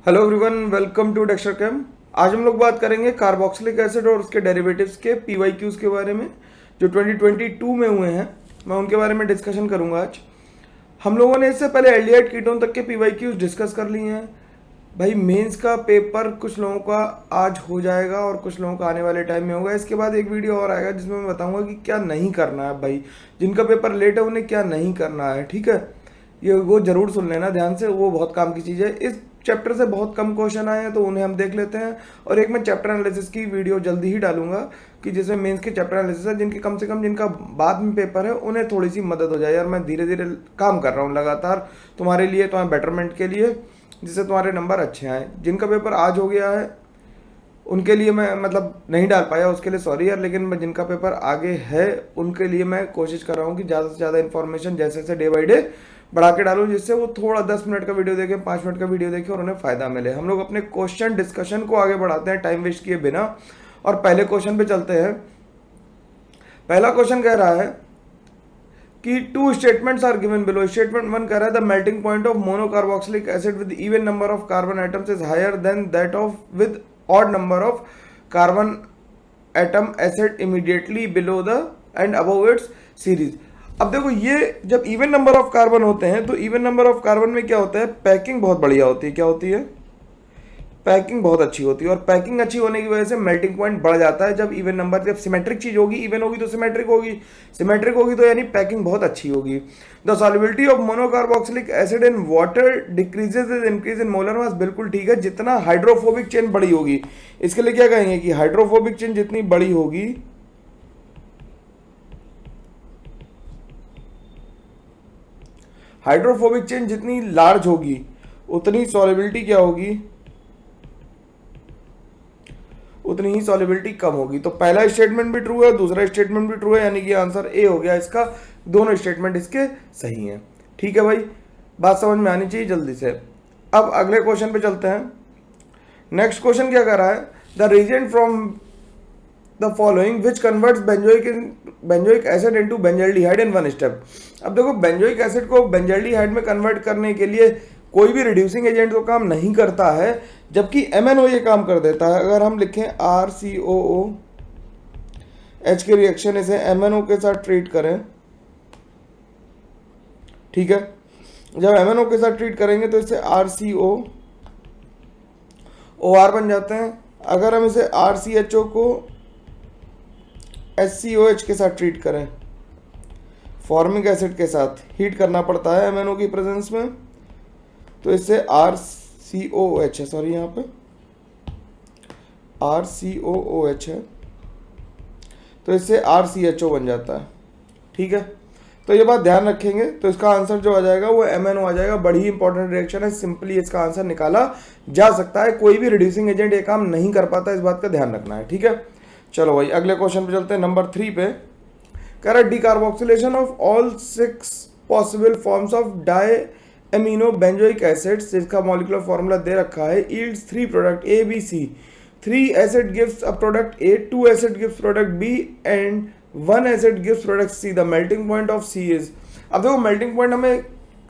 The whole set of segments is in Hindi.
Hello everyone, welcome to Dexter cam. आज हम लोग बात करेंगे कार्बोक्सिलिक एसिड और उसके डेरिवेटिव्स के पीवाईक्यूज के बारे में जो 2022 में हुए हैं। मैं उनके बारे में डिस्कशन करूंगा आज। हम लोगों ने इससे पहले एल्डिहाइड कीटोन तक के पीवाईक्यूज डिस्कस कर लिए हैं। भाई मेंस का पेपर कुछ लोगों का आज हो जाएगा और कुछ लोगों का आने वाले टाइम में होगा। इसके बाद एक वीडियो और आएगा जिसमें मैं बताऊंगा कि क्या नहीं करना है। भाई जिनका पेपर लेट है उन्हें क्या नहीं करना है, ठीक है। ये वो जरूर सुन लेना ध्यान से, वो बहुत काम की चीज़ है। इस चैप्टर से बहुत कम क्वेश्चन आए हैं तो उन्हें हम देख लेते हैं। और एक मैं चैप्टर एनालिसिस की वीडियो जल्दी ही डालूंगा कि जिसमें मेंस के चैप्टर एनालिसिस है, जिनकी कम से कम जिनका बाद में पेपर है उन्हें थोड़ी सी मदद हो जाए। यार मैं धीरे धीरे काम कर रहा हूँ लगातार तुम्हारे लिए, तुम्हारे बेटरमेंट के लिए, जिससे तुम्हारे नंबर अच्छे आए। जिनका पेपर आज हो गया है उनके लिए मैं नहीं डाल पाया, उसके लिए सॉरी यार। लेकिन जिनका पेपर आगे है उनके लिए मैं कोशिश कर रहा हूँ कि ज़्यादा से ज़्यादा इन्फॉर्मेशन जैसे जैसे डे बाई डे बढ़ा के डालूं, जिससे वो थोड़ा 10 मिनट का वीडियो देखें, 5 मिनट का वीडियो देखें और उन्हें फ़ायदा मिले। हम लोग अपने क्वेश्चन डिस्कशन को आगे बढ़ाते हैं टाइम वेस्ट किए बिना, और पहले क्वेश्चन पे चलते हैं। पहला क्वेश्चन कह रहा है कि two statements are given below. Statement 1 कह रहा है the melting point of monocarboxylic acid with even number of carbon atoms is higher than that of with odd number of carbon atom acid immediately below the and above its series. अब देखो, ये जब इवन नंबर ऑफ कार्बन होते हैं तो इवन नंबर ऑफ कार्बन में क्या होता है, पैकिंग बहुत बढ़िया होती है। क्या होती है? पैकिंग बहुत अच्छी होती है। और पैकिंग अच्छी होने की वजह से मेल्टिंग पॉइंट बढ़ जाता है जब इवन नंबर, जब सिमेट्रिक चीज होगी, इवन होगी तो सिमेट्रिक होगी, सिमेट्रिक होगी तो यानी पैकिंग बहुत अच्छी होगी। The solubility of monocarboxylic acid in water decreases with increase in molar mass. बिल्कुल ठीक है, जितना हाइड्रोफोबिक चेन बड़ी होगी, इसके लिए क्या कहेंगे कि हाइड्रोफोबिक चेन जितनी बड़ी होगी, हाइड्रोफोबिक चेन जितनी लार्ज होगी उतनी सॉल्युबिलिटी क्या होगी, उतनी ही सॉल्युबिलिटी कम होगी। तो पहला स्टेटमेंट भी ट्रू है, दूसरा स्टेटमेंट भी ट्रू है, यानी कि आंसर ए हो गया इसका। दोनों स्टेटमेंट इसके सही हैं। ठीक है भाई, बात समझ में आनी चाहिए जल्दी से। अब अगले क्वेश्चन पे चलते हैं। नेक्स्ट क्वेश्चन क्या कर रहा है, the reason from the following which converts benzoic acid into benzaldehyde in one step. अब देखो, बेंजोइक एसिड को बेंजल्डिहाइड में कन्वर्ट करने के लिए कोई भी रिड्यूसिंग एजेंट तो काम नहीं करता है, जबकि MnO ये काम कर देता है। अगर हम लिखें RCOOH के रिएक्शन, इसे MnO के साथ ट्रीट करें, ठीक है। जब MnO के साथ ट्रीट करेंगे तो इससे RCOOR बन जाते हैं। अगर हम इसे RCHO को HCOH के साथ ट्रीट करें, फॉर्मिक एसिड के साथ हीट करना पड़ता है MnO की प्रेजेंस में, तो इससे RCOOH है, सॉरी यहाँ पे RCOOH है, तो इससे RCHO बन जाता है। ठीक है, तो ये बात ध्यान रखेंगे। तो इसका आंसर जो आ जाएगा वो MnO आ जाएगा। बड़ी ही इंपॉर्टेंट रिएक्शन है, सिंपली इसका आंसर निकाला जा सकता है। कोई भी रिड्यूसिंग एजेंट ये काम नहीं कर पाता, इस बात का ध्यान रखना है। ठीक है, चलो भाई अगले क्वेश्चन पे चलते हैं। नंबर 3 पे कह रहा है decarboxylation of all 6 possible forms of di amino benzoic acids, जिसका मॉलिक्यूलर फॉर्मूला दे रखा है, yields 3 product A B C। 3 acid gives a product A, 2 acid gives product B and 1 acid gives product C। The melting point of C is. अब देखो, मेल्टिंग पॉइंट हमें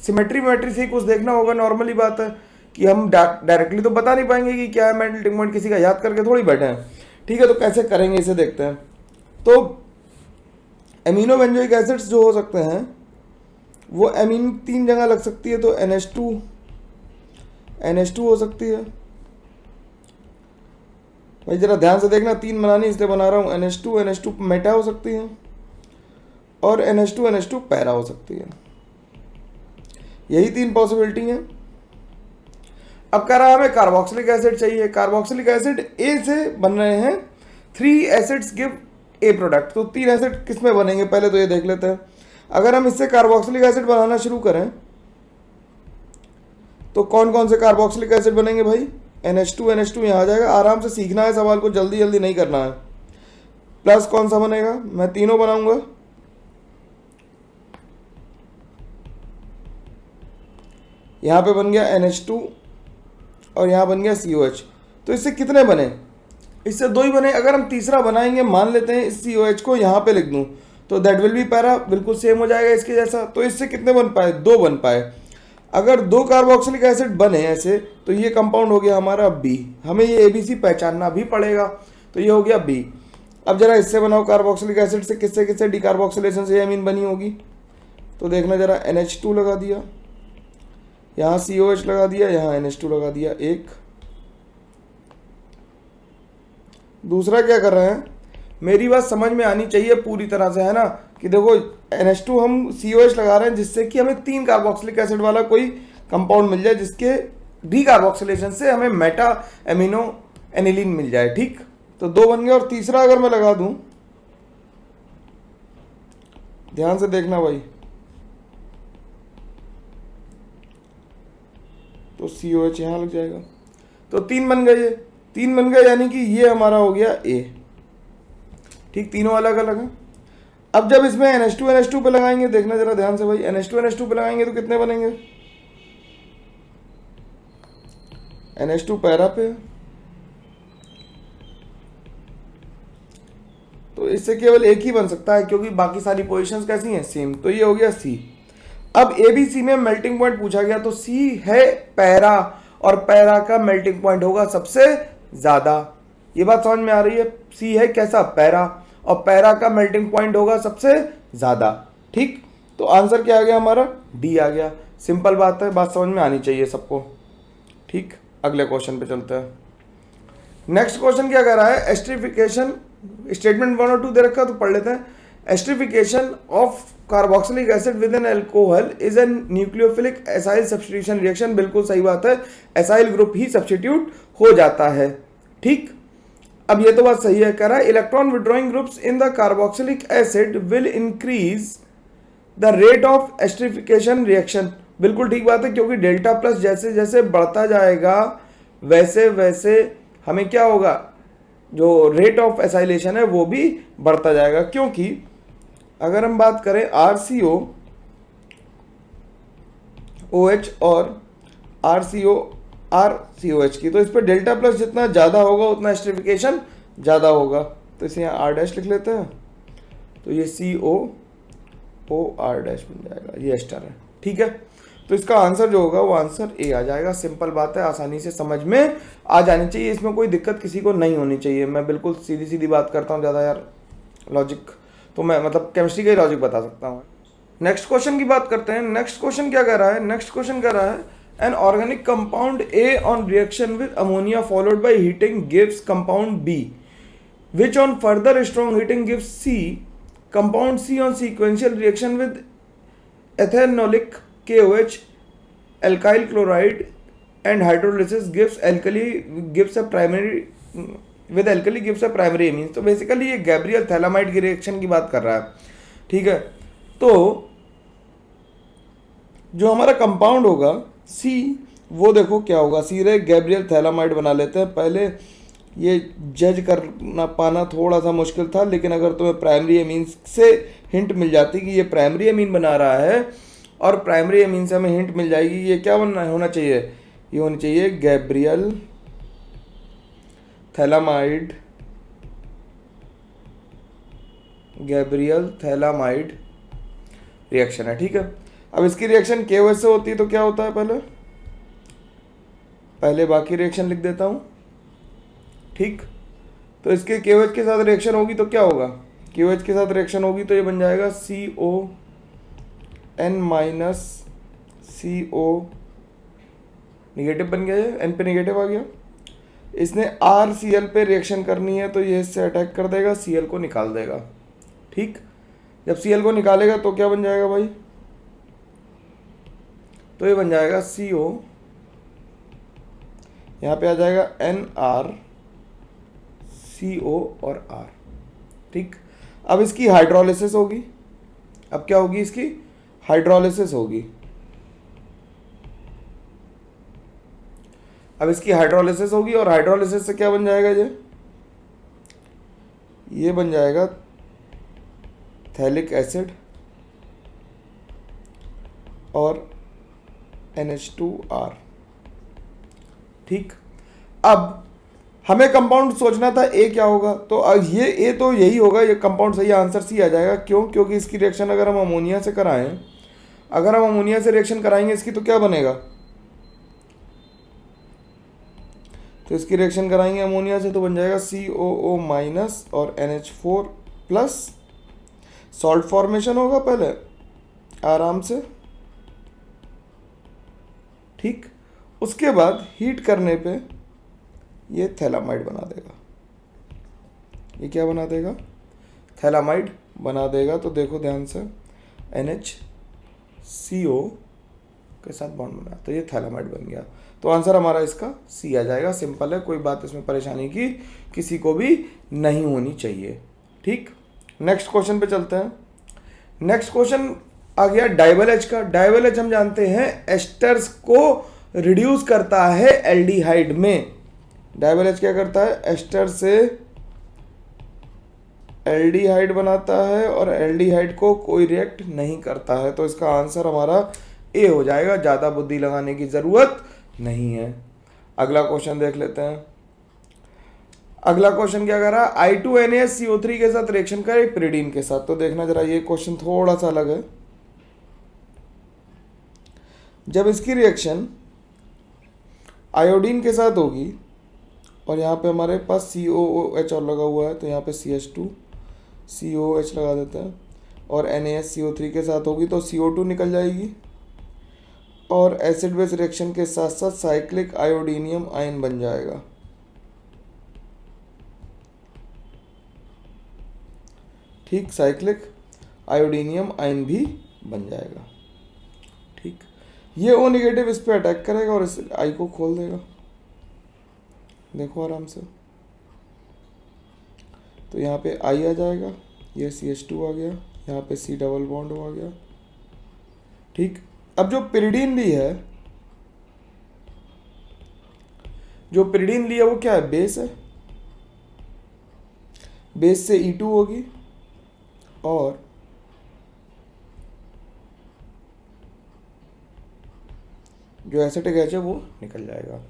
सिमेट्री से ही कुछ देखना होगा। नॉर्मली बात है कि हम डायरेक्टली तो बता नहीं पाएंगे कि क्या है मेल्टिंग पॉइंट, किसी का याद करके थोड़ी बैठे हैं। ठीक है, तो कैसे करेंगे इसे देखते हैं। तो एमिनो बेंजोइक एसिड्स जो हो सकते हैं वो एमीन 3 जगह लग सकती है, तो NH2 हो सकती है। भाई जरा ध्यान से देखना, 3 बनानी इसलिए बना रहा हूँ। NH2 मेटा हो सकती है और NH2 पैरा हो सकती है। यही 3 पॉसिबिलिटी हैं। अब कह रहा है हमें कार्बोक्सिलिक एसिड चाहिए। कार्बोक्सिलिक एसिड A से बन रहे हैं, 3 एसिड्स गिव A प्रोडक्ट। तो 3 एसिड किस में बनेंगे पहले तो ये देख लेते हैं। अगर हम इससे कार्बोक्सिलिक एसिड बनाना शुरू करें तो कौन कौन से कार्बोक्सिलिक एसिड बनेंगे भाई? NH2 यहाँ आ जाएगा। आराम से सीखना है, सवाल को जल्दी जल्दी नहीं करना है। प्लस कौन सा बनेगा? मैं तीनों बनाऊंगा। यहाँ पे बन गया NH2 और यहाँ बन गया COH। तो इससे कितने बने? इससे 2 ही बने। अगर हम तीसरा बनाएंगे, मान लेते हैं इस COH को यहाँ पे लिख दूँ, तो दैट विल बी पैरा, बिल्कुल सेम हो जाएगा इसके जैसा। तो इससे कितने बन पाए? 2 बन पाए। अगर दो कार्बोक्सिलिक एसिड बने ऐसे तो ये कंपाउंड हो गया हमारा बी। हमें ये ABC पहचानना भी पड़ेगा, तो ये हो गया बी। अब जरा इससे बनाओ कार्बोक्सिलिक एसिड से किससे किससे डिकार्बोक्सिलेशन से अमीन बनी होगी, तो देखना जरा NH2 लगा दिया, यहाँ COH लगा दिया, यहाँ NH2 लगा दिया एक। दूसरा क्या कर रहे हैं, मेरी बात समझ में आनी चाहिए पूरी तरह से, है ना, कि देखो NH2 हम COH लगा रहे हैं जिससे कि हमें 3 कार्बोक्सिलिक एसिड वाला कोई कंपाउंड मिल जाए जिसके डीकार्बोक्सिलेशन से हमें मेटा एमिनो एनिलीन मिल जाए। ठीक, तो 2 बन गए। और तीसरा अगर मैं लगा दूं, ध्यान से देखना भाई, तो COH यहां लग जाएगा, तो 3 बन गए। ये 3 बन गए, यानी कि ये हमारा हो गया A। ठीक, तीनों अलग अलग हैं। अब जब इसमें NH2 पे लगाएंगे, देखना जरा ध्यान से भाई, NH2 पे लगाएंगे तो कितने बनेंगे, NH2 पैरा पे, तो इससे केवल एक ही बन सकता है क्योंकि बाकी सारी पोजीशंस कैसी हैं, सेम। तो ये हो गया C। अब ABC में मेल्टिंग पॉइंट पूछा गया, तो C है पैरा, और पैरा का मेल्टिंग पॉइंट होगा सबसे ज्यादा। ये बात समझ में आ रही है, C है कैसा, पैरा, और पैरा का मेल्टिंग पॉइंट होगा सबसे ज्यादा। ठीक, तो आंसर क्या आ गया हमारा, D आ गया। सिंपल बात है, बात समझ में आनी चाहिए सबको। ठीक, अगले क्वेश्चन पे चलते हैं। नेक्स्ट क्वेश्चन क्या कह रहा है, एस्टरिफिकेशन, स्टेटमेंट 1 और 2 दे रखा, तो पढ़ लेते हैं। Esterification of carboxylic acid with an alcohol is an nucleophilic acyl substitution reaction. बिल्कुल सही बात है, एसाइल ग्रुप ही सब्स्टिट्यूट हो जाता है। ठीक, अब ये तो बात सही है, कह रहा है electron withdrawing groups in the carboxylic acid will increase the rate of esterification reaction. बिल्कुल ठीक बात है, क्योंकि डेल्टा प्लस जैसे जैसे बढ़ता जाएगा वैसे वैसे हमें क्या होगा, जो रेट ऑफ एसाइलेशन है वो भी बढ़ता जाएगा। क्योंकि अगर हम बात करें RCO OH और RCOH की, तो इस पर डेल्टा प्लस जितना ज़्यादा होगा उतना एस्टरिफिकेशन ज़्यादा होगा। तो इसे यहाँ R' लिख लेते हैं, तो ये COOR' बन जाएगा, ये एस्टर है। ठीक है, तो इसका आंसर जो होगा वो आंसर A आ जाएगा। सिंपल बात है, आसानी से समझ में आ जानी चाहिए, इसमें कोई दिक्कत किसी को नहीं होनी चाहिए। मैं बिल्कुल सीधी सीधी बात करता हूँ, ज़्यादा यार लॉजिक तो मैं मतलब केमिस्ट्री का ही लॉजिक बता सकता हूँ। नेक्स्ट क्वेश्चन की बात करते हैं। नेक्स्ट क्वेश्चन क्या कह रहा है, नेक्स्ट क्वेश्चन कह रहा है an organic compound A on reaction with ammonia followed by heating gives compound B which on further strong heating gives C. Compound C on sequential reaction with ethanolic KOH, alkyl chloride and hydrolysis gives a primary amines। तो बेसिकली ये गैब्रियल थैलामाइड की रिएक्शन की बात कर रहा है। ठीक है, तो जो हमारा कंपाउंड होगा C, वो देखो क्या होगा, सीधे गैब्रियल थैलामाइड बना लेते हैं। पहले ये जज करना पाना थोड़ा सा मुश्किल था, लेकिन अगर तुम्हें प्राइमरी अमीन से हिंट मिल जाती कि ये प्राइमरी अमीन बना रहा है, और प्राइमरी अमीन से हमें हिंट मिल जाएगी ये क्या होना चाहिए, ये होनी चाहिए गैब्रियल थैलामाइड रिएक्शन है। ठीक है, अब इसकी रिएक्शन KOH से होती है, तो क्या होता है, पहले बाकी रिएक्शन लिख देता हूँ। ठीक, तो इसके KOH के साथ रिएक्शन होगी तो क्या होगा, KOH के साथ रिएक्शन होगी तो ये बन जाएगा CON-CO, निगेटिव बन गया, ये N पे निगेटिव आ गया। इसने RCl पे रिएक्शन करनी है तो ये इससे अटैक कर देगा, Cl को निकाल देगा। ठीक, जब Cl को निकालेगा तो क्या बन जाएगा भाई, तो ये बन जाएगा CO, यहाँ पे आ जाएगा NR CO और R। ठीक, अब इसकी हाइड्रोलिसिस होगी। अब क्या होगी, इसकी हाइड्रोलिसिस होगी। अब इसकी हाइड्रोलिसिस होगी, और हाइड्रोलिसिस से क्या बन जाएगा, ये बन जाएगा थैलिक एसिड और NH2R। ठीक, अब हमें कंपाउंड सोचना था A क्या होगा, तो ये A तो यही होगा, ये कंपाउंड सही आंसर C आ जाएगा। क्यों, क्योंकि इसकी रिएक्शन अगर हम अमोनिया से कराएं अगर हम अमोनिया से रिएक्शन कराएंगे इसकी तो क्या बनेगा, तो इसकी रिएक्शन कराएंगे अमोनिया से तो बन जाएगा COO माइनस और NH4 प्लस। सॉल्ट फॉर्मेशन होगा पहले आराम से, ठीक। उसके बाद हीट करने पे ये थैलामाइड बना देगा। ये क्या बना देगा, थैलामाइड बना देगा। तो देखो ध्यान से, NHCO के साथ बॉन्ड बना, तो ये थैलामाइड बन गया। तो आंसर हमारा इसका C आ जाएगा। सिंपल है, कोई बात इसमें परेशानी की किसी को भी नहीं होनी चाहिए, ठीक। नेक्स्ट क्वेश्चन पे चलते हैं। नेक्स्ट क्वेश्चन आ गया डाइबल एच का। डाइबल एच हम जानते हैं एस्टर्स को रिड्यूस करता है एल्डिहाइड में। डाइबल एच क्या करता है, एस्टर से एल्डिहाइड बनाता है और एल्डिहाइड को कोई रिएक्ट नहीं करता है। तो इसका आंसर हमारा ए हो जाएगा, ज़्यादा बुद्धि लगाने की ज़रूरत नहीं है। अगला क्वेश्चन देख लेते हैं। अगला क्वेश्चन क्या कर रहा है, I2NaSCO3 के साथ रिएक्शन करे पिरिडीन के साथ। तो देखना जरा, ये क्वेश्चन थोड़ा सा अलग है। जब इसकी रिएक्शन आयोडीन के साथ होगी और यहाँ पे हमारे पास COOH और लगा हुआ है, तो यहाँ पे CH2COH लगा देते हैं, और NaSCO3 के साथ होगी तो CO2 निकल जाएगी, और एसिड बेस रिएक्शन के साथ साथ साइक्लिक आयोडीनियम आयन बन जाएगा, ठीक। साइक्लिक आयोडीनियम आयन भी बन जाएगा, ठीक। ये O नेगेटिव इस पे अटैक करेगा और इस I को खोल देगा, देखो आराम से। तो यहाँ पे I आ जाएगा, ये CH2 आ गया, यहाँ पे C डबल बॉन्ड आ गया, ठीक। अब जो पिरिडीन ली है, जो पिरिडीन ली है वो क्या है, बेस है। बेस से E2 होगी और जो एसिटिक एच है वो निकल जाएगा,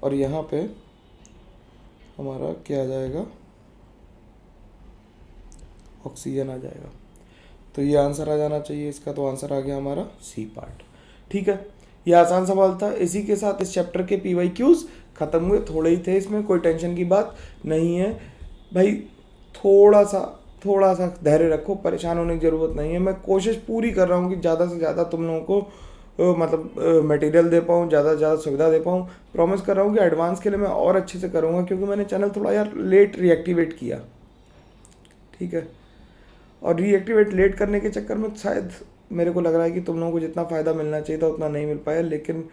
और यहाँ पे हमारा क्या आ जाएगा, ऑक्सीजन आ जाएगा। तो ये आंसर आ जाना चाहिए इसका। तो आंसर आ गया हमारा C पार्ट, ठीक है। ये आसान सवाल था। इसी के साथ इस चैप्टर के PYQs खत्म हुए। थोड़े ही थे, इसमें कोई टेंशन की बात नहीं है भाई। थोड़ा सा धैर्य रखो, परेशान होने की ज़रूरत नहीं है। मैं कोशिश पूरी कर रहा हूँ कि ज़्यादा से ज़्यादा तुम लोगों को मतलब मटेरियल दे पाऊँ, ज़्यादा से ज़्यादा सुविधा दे पाऊँ। प्रॉमिस कर रहा हूँ कि एडवांस के लिए मैं और अच्छे से करूँगा, क्योंकि मैंने चैनल थोड़ा यार लेट रीएक्टिवेट किया, ठीक है। और रीएक्टिवेट लेट करने के चक्कर में शायद मेरे को लग रहा है कि तुम लोगों को जितना फ़ायदा मिलना चाहिए था उतना नहीं मिल पाया। लेकिन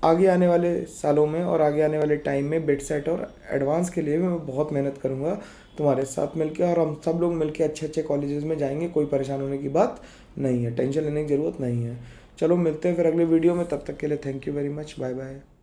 आगे आने वाले सालों में और आगे आने वाले टाइम में बिट सेट और एडवांस के लिए मैं बहुत मेहनत करूँगा तुम्हारे साथ मिलकर, और हम सब लोग मिलकर अच्छे अच्छे कॉलेजेस में जाएंगे। कोई परेशान होने की बात नहीं है, टेंशन लेने की ज़रूरत नहीं है। चलो मिलते हैं फिर अगले वीडियो में, तब तक के लिए thank you very much, bye bye.